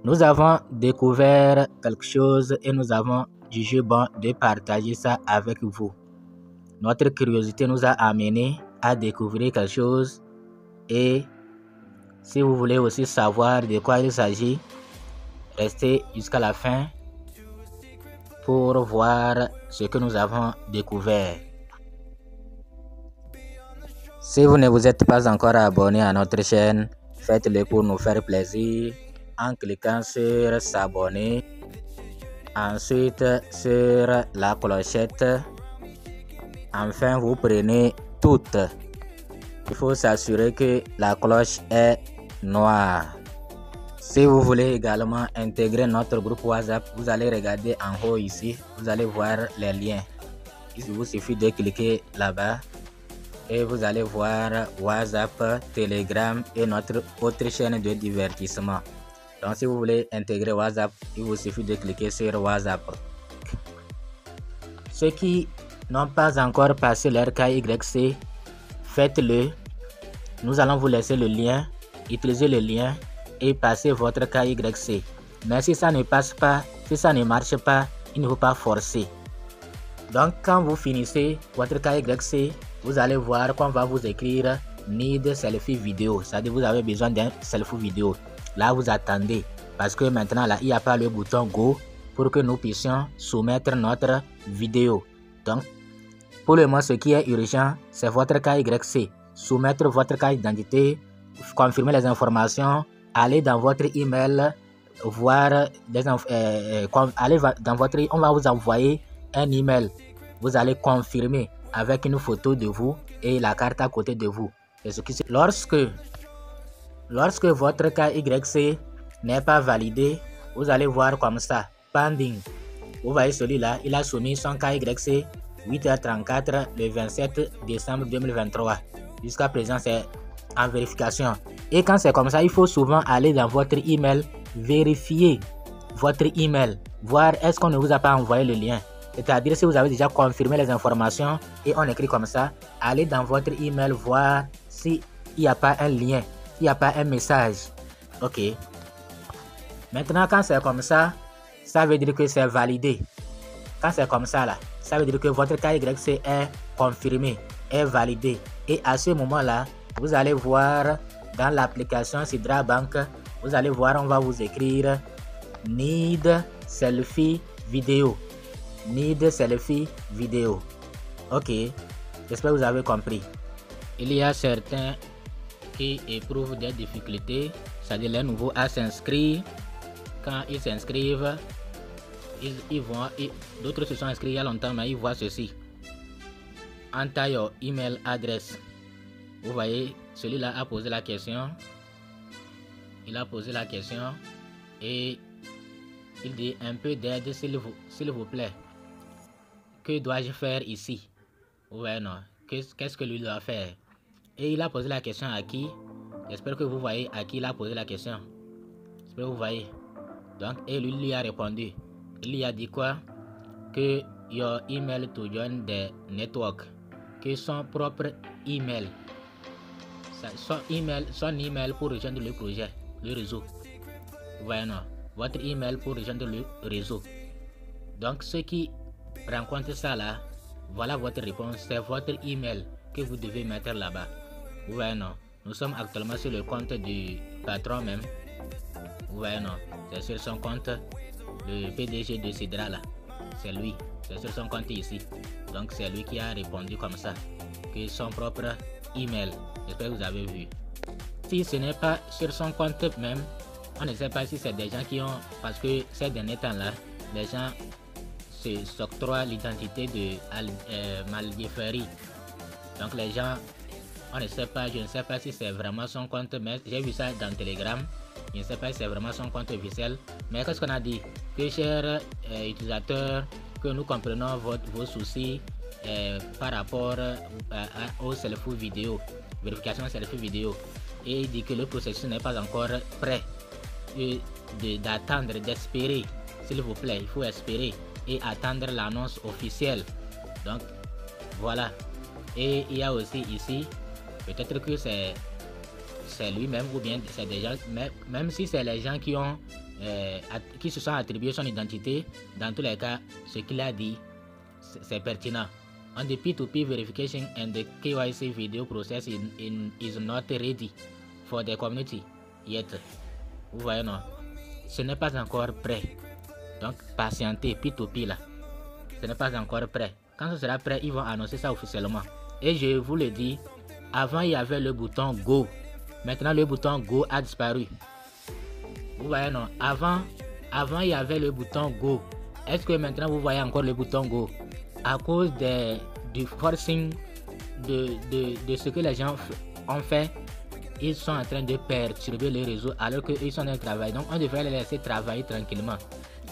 Nous avons découvert quelque chose et nous avons jugé bon de partager ça avec vous. Notre curiosité nous a amené à découvrir quelque chose et si vous voulez aussi savoir de quoi il s'agit, restez jusqu'à la fin pour voir ce que nous avons découvert. Si vous ne vous êtes pas encore abonné à notre chaîne, faites-le pour nous faire plaisir en cliquant sur s'abonner, ensuite sur la clochette, enfin vous prenez toutes. Il faut s'assurer que la cloche est noire. Si vous voulez également intégrer notre groupe WhatsApp, vous allez regarder en haut ici, vous allez voir les liens. Il vous suffit de cliquer là-bas et vous allez voir WhatsApp, Telegram et notre autre chaîne de divertissement. Donc si vous voulez intégrer WhatsApp, il vous suffit de cliquer sur WhatsApp. Ceux qui n'ont pas encore passé leur KYC, faites-le. Nous allons vous laisser le lien. Utilisez le lien et passez votre KYC. Mais si ça ne passe pas, si ça ne marche pas, il ne faut pas forcer. Donc quand vous finissez votre KYC, vous allez voir qu'on va vous écrire Need Selfie Vidéo. C'est-à-dire vous avez besoin d'un selfie vidéo. Là vous attendez parce que maintenant là il n'y a pas le bouton Go pour que nous puissions soumettre notre vidéo. Donc pour le moment ce qui est urgent c'est votre KYC. Soumettre votre carte d'identité, confirmer les informations, aller dans votre email, voir allez dans votre, on va vous envoyer un email. Vous allez confirmer avec une photo de vous et la carte à côté de vous. Lorsque votre KYC n'est pas validé, vous allez voir comme ça, pending. Vous voyez celui-là, il a soumis son KYC 8h34 le 27 décembre 2023. Jusqu'à présent, c'est en vérification. Et quand c'est comme ça, il faut souvent aller dans votre email, vérifier votre email, voir est-ce qu'on ne vous a pas envoyé le lien. C'est-à-dire si vous avez déjà confirmé les informations et on écrit comme ça, allez dans votre email voir s'il n'y a pas un lien, s'il n'y a pas un message. Ok. Maintenant, quand c'est comme ça veut dire que c'est validé. Quand c'est comme ça là, ça veut dire que votre KYC est confirmé, est validé. Et à ce moment-là, vous allez voir dans l'application Sidra Bank, vous allez voir, on va vous écrire Need Selfie Vidéo. Need Selfie Vidéo. Ok, j'espère que vous avez compris. Il y a certains qui éprouvent des difficultés, c'est-à-dire les nouveaux à s'inscrire. Quand ils s'inscrivent, d'autres se sont inscrits il y a longtemps, mais ils voient ceci. Enter your email address. Vous voyez, celui-là a posé la question. Il a posé la question et il dit un peu d'aide s'il vous plaît. Que dois-je faire ici? Vous voyez, non? Qu'est-ce que lui doit faire? Et il a posé la question à qui? J'espère que vous voyez à qui il a posé la question. J'espère que vous voyez. Donc, et lui a répondu. Il lui a dit quoi? Que your email to join the network. Que son propre email. Son email pour rejoindre le projet, le réseau. Vous voyez, non? Votre email pour rejoindre le réseau. Donc, ceux qui rencontrent ça là, voilà votre réponse. C'est votre email que vous devez mettre là-bas. Vous voyez, non? Nous sommes actuellement sur le compte du patron même. Vous voyez, non? C'est sur son compte, le PDG de Sidra là. C'est lui. C'est sur son compte ici. Donc, c'est lui qui a répondu comme ça. Que son propre email. J'espère que vous avez vu. Si ce n'est pas sur son compte même, on ne sait pas si c'est des gens qui ont, parce que ces derniers temps là, les gens s'octroient l'identité de Maldiferi. Donc les gens, on ne sait pas, je ne sais pas si c'est vraiment son compte, mais j'ai vu ça dans Telegram. Je ne sais pas si c'est vraiment son compte officiel. Mais qu'est-ce qu'on a dit? Que chers utilisateurs, que nous comprenons vos soucis par rapport au selfie vidéo, vérification selfie vidéo. Et il dit que le processus n'est pas encore prêt. D'attendre, d'espérer, s'il vous plaît, il faut espérer et attendre l'annonce officielle. Donc voilà. Et il y a aussi ici, peut-être que c'est lui-même ou bien c'est des gens, même si c'est les gens qui ont qui se sont attribués son identité. Dans tous les cas, ce qu'il a dit, c'est pertinent. On the P2P verification and the KYC video process is not ready for the community yet. Vous voyez, non? Ce n'est pas encore prêt. Donc, patientez, P2P là. Ce n'est pas encore prêt. Quand ce sera prêt, ils vont annoncer ça officiellement. Et je vous le dis, avant il y avait le bouton Go. Maintenant, le bouton Go a disparu. Vous voyez, non? Avant il y avait le bouton Go. Est-ce que maintenant vous voyez encore le bouton Go? À cause du forcing de ce que les gens ont fait, ils sont en train de perturber les réseaux alors qu'ils sont en train de travailler. Donc on devrait les laisser travailler tranquillement.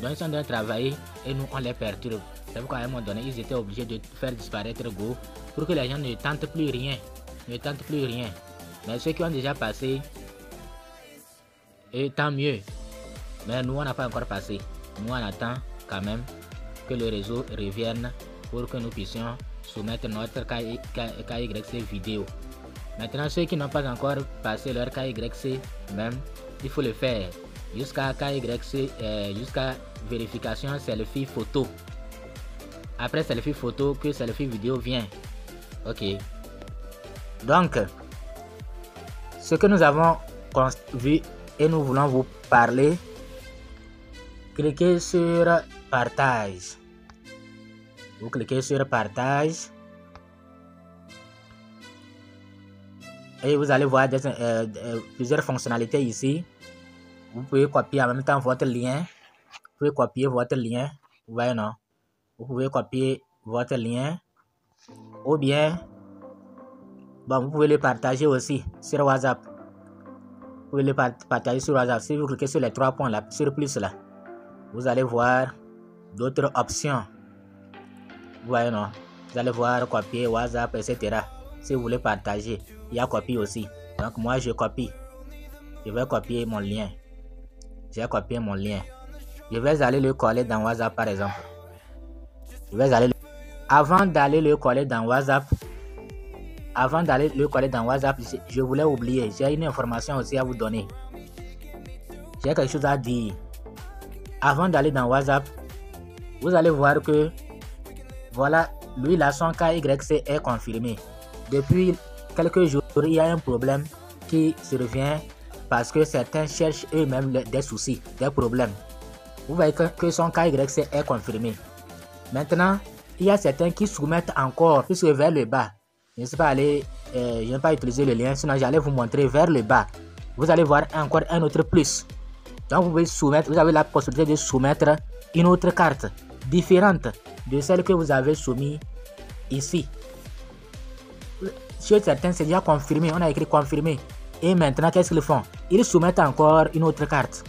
Donc ils sont en train de travailler et nous on les perturbe. C'est pourquoi à un moment donné ils étaient obligés de faire disparaître Go pour que les gens ne tentent plus rien. Mais ceux qui ont déjà passé, et tant mieux. Mais nous on n'a pas encore passé. Nous on attend quand même que le réseau revienne pour que nous puissions soumettre notre KYC vidéo. Maintenant, ceux qui n'ont pas encore passé leur KYC, même, il faut le faire jusqu'à KYC, jusqu'à vérification selfie photo. Après selfie photo, que selfie vidéo vient. Ok. Donc, ce que nous avons vu et nous voulons vous parler, cliquez sur partage. Vous cliquez sur partage et vous allez voir plusieurs fonctionnalités ici. Vous pouvez copier en même temps votre lien. Vous pouvez copier votre lien. Vous voyez, non? Vous pouvez copier votre lien. Ou bien, bon, vous pouvez le partager aussi sur WhatsApp. Vous pouvez le partager sur WhatsApp. Si vous cliquez sur les 3 points là, sur plus là, vous allez voir d'autres options. Vous voyez, non? Vous allez voir copier WhatsApp, etc. Si vous voulez partager, il y a copie aussi. Donc moi je copie. Je vais copier mon lien. J'ai copié mon lien. Je vais aller le coller dans WhatsApp par exemple. Avant d'aller le coller dans WhatsApp, je voulais oublier. J'ai une information aussi à vous donner. J'ai quelque chose à dire. Avant d'aller dans WhatsApp, vous allez voir que voilà, lui là son KYC est confirmé. Depuis quelques jours, il y a un problème qui survient parce que certains cherchent eux-mêmes des soucis, des problèmes. Vous voyez que son KYC est confirmé. Maintenant, il y a certains qui soumettent encore, puisque vers le bas. Je ne sais pas aller, je n'ai pas utilisé le lien, sinon j'allais vous montrer vers le bas. Vous allez voir encore un autre plus. Donc vous pouvez soumettre, vous avez la possibilité de soumettre une autre carte différente de celle que vous avez soumise ici. Chez certains, c'est déjà confirmé. On a écrit confirmé. Et maintenant, qu'est-ce qu'ils font? Ils soumettent encore une autre carte.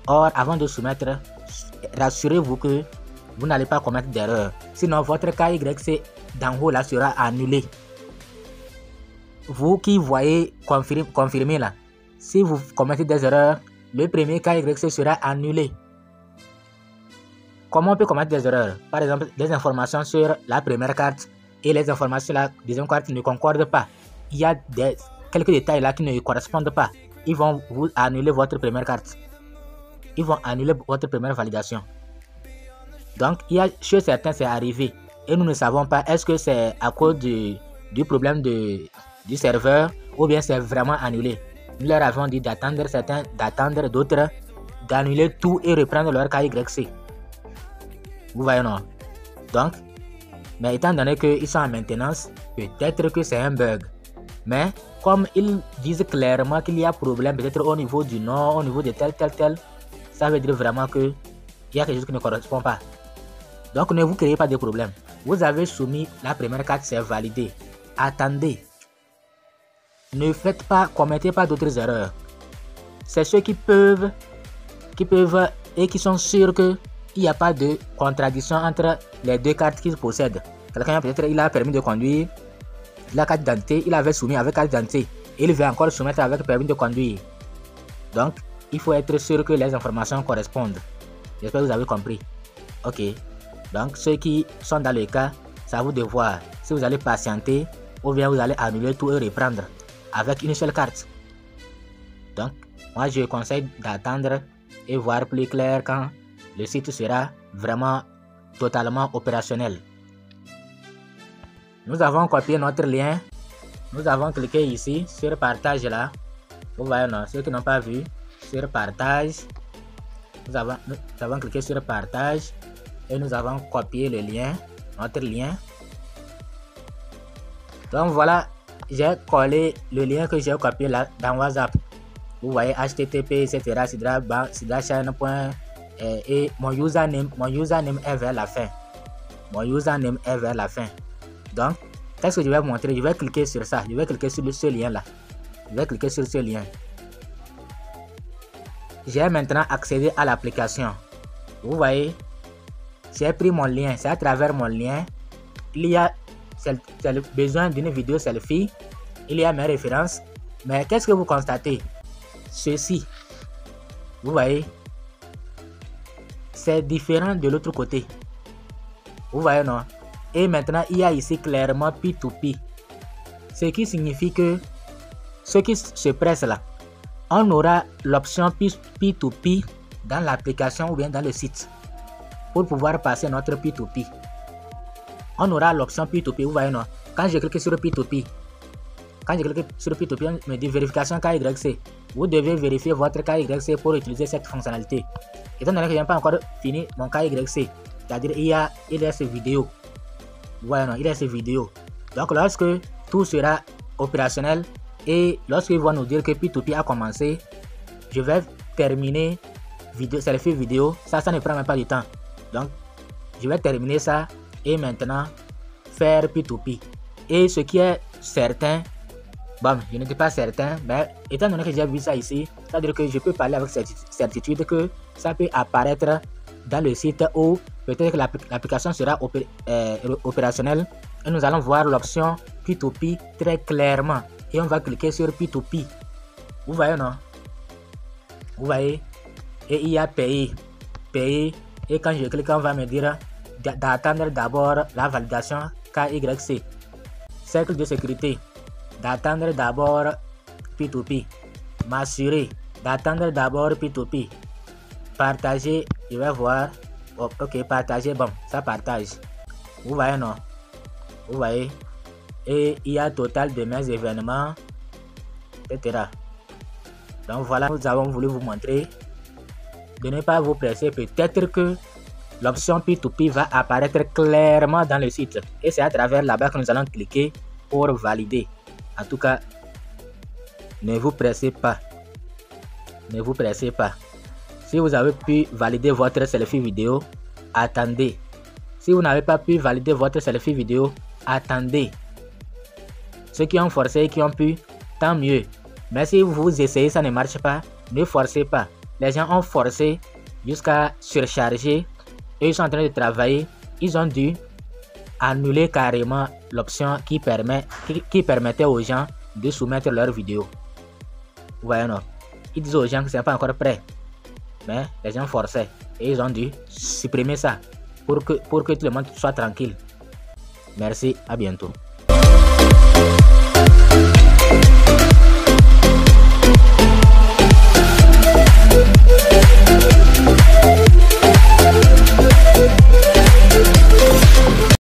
Or, avant de soumettre, rassurez-vous que vous n'allez pas commettre d'erreur. Sinon, votre KYC d'en haut là sera annulé. Vous qui voyez confirmé là, si vous commettez des erreurs, le premier KYC sera annulé. Comment on peut commettre des erreurs? Par exemple, des informations sur la première carte et les informations sur la deuxième carte ne concordent pas. Il y a quelques détails là qui ne correspondent pas. Ils vont vous annuler votre première carte. Ils vont annuler votre première validation. Donc, chez certains, c'est arrivé. Et nous ne savons pas est-ce que c'est à cause du problème du serveur ou bien c'est vraiment annulé. Nous leur avons dit d'attendre certains, d'attendre d'autres, d'annuler tout et reprendre leur KYC. Vous voyez, non? Donc, mais étant donné qu'ils sont en maintenance, peut-être que c'est un bug. Mais comme ils disent clairement qu'il y a problème, peut-être au niveau du nom, au niveau de tel, ça veut dire vraiment qu'il y a quelque chose qui ne correspond pas. Donc ne vous créez pas de problème. Vous avez soumis la première carte, c'est validé. Attendez. Ne faites pas, commettez pas d'autres erreurs. C'est ceux qui peuvent et qui sont sûrs qu'il n'y a pas de contradiction entre les deux cartes qu'ils possèdent. Quelqu'un peut-être il a permis de conduire, la carte d'identité, il avait soumis avec carte d'identité. Il veut encore soumettre avec permis de conduire. Donc, il faut être sûr que les informations correspondent. J'espère que vous avez compris. Ok. Donc, ceux qui sont dans le cas, c'est à vous de voir si vous allez patienter ou bien vous allez annuler tout et reprendre avec une seule carte. Donc, moi je conseille d'attendre et voir plus clair quand le site sera vraiment totalement opérationnel. Nous avons copié notre lien. Nous avons cliqué ici sur partage là. Vous voyez, non, ceux qui n'ont pas vu, sur partage. Nous avons cliqué sur partage et nous avons copié le lien, notre lien. Donc voilà, j'ai collé le lien que j'ai copié là dans WhatsApp. Vous voyez http etc. Et mon username est vers la fin. Mon username est vers la fin. Donc, qu'est-ce que je vais vous montrer? Je vais cliquer sur ça. Je vais cliquer sur ce lien là. Je vais cliquer sur ce lien. J'ai maintenant accédé à l'application. Vous voyez, j'ai pris mon lien. C'est à travers mon lien. Il y a besoin d'une vidéo selfie. Il y a mes références. Mais qu'est-ce que vous constatez? Ceci. Vous voyez, c'est différent de l'autre côté. Vous voyez, non? Et maintenant, il y a ici clairement P2P. Ce qui signifie que ceux qui se pressent là, on aura l'option P2P dans l'application ou bien dans le site pour pouvoir passer notre P2P. On aura l'option P2P, vous voyez, non? Quand je clique sur P2P, on me dit vérification KYC. Vous devez vérifier votre KYC pour utiliser cette fonctionnalité. Étant donné que je n'ai pas encore fini mon KYC, c'est-à-dire il y a ces vidéos. Vous voyez, non? Il y a ces vidéos. Donc lorsque tout sera opérationnel et lorsqu'ils vont nous dire que P2P a commencé, je vais terminer selfie vidéo. Ça ne prend même pas du temps. Donc je vais terminer ça et maintenant faire P2P. Et ce qui est certain, bon, je n'étais pas certain, mais étant donné que j'ai vu ça ici, c'est-à-dire que je peux parler avec certitude que ça peut apparaître dans le site où peut-être que l'application sera opérationnelle et nous allons voir l'option P2P très clairement et on va cliquer sur P2P. Vous voyez, non? Vous voyez? Et il y a payer et quand je clique on va me dire d'attendre d'abord la validation KYC, cercle de sécurité, d'attendre d'abord P2P, m'assurer d'attendre d'abord P2P, partager, je vais voir. Oh, ok, partager, bon, ça partage. Vous voyez, non? Vous voyez? Et il y a total de mes événements, etc. Donc voilà, nous avons voulu vous montrer de ne pas vous presser. Peut-être que l'option P2P va apparaître clairement dans le site. Et c'est à travers là-bas que nous allons cliquer pour valider. En tout cas, ne vous pressez pas. Ne vous pressez pas. Si vous avez pu valider votre selfie vidéo, attendez. Si vous n'avez pas pu valider votre selfie vidéo, attendez. Ceux qui ont forcé et qui ont pu, tant mieux. Mais si vous essayez, ça ne marche pas, ne forcez pas. Les gens ont forcé jusqu'à surcharger et ils sont en train de travailler. Ils ont dû annuler carrément l'option qui permettait aux gens de soumettre leurs vidéos. Vous voyez, non? Ils disent aux gens que ce n'est pas encore prêt. Mais les gens forçaient et ils ont dû supprimer ça pour que tout le monde soit tranquille. Merci, à bientôt.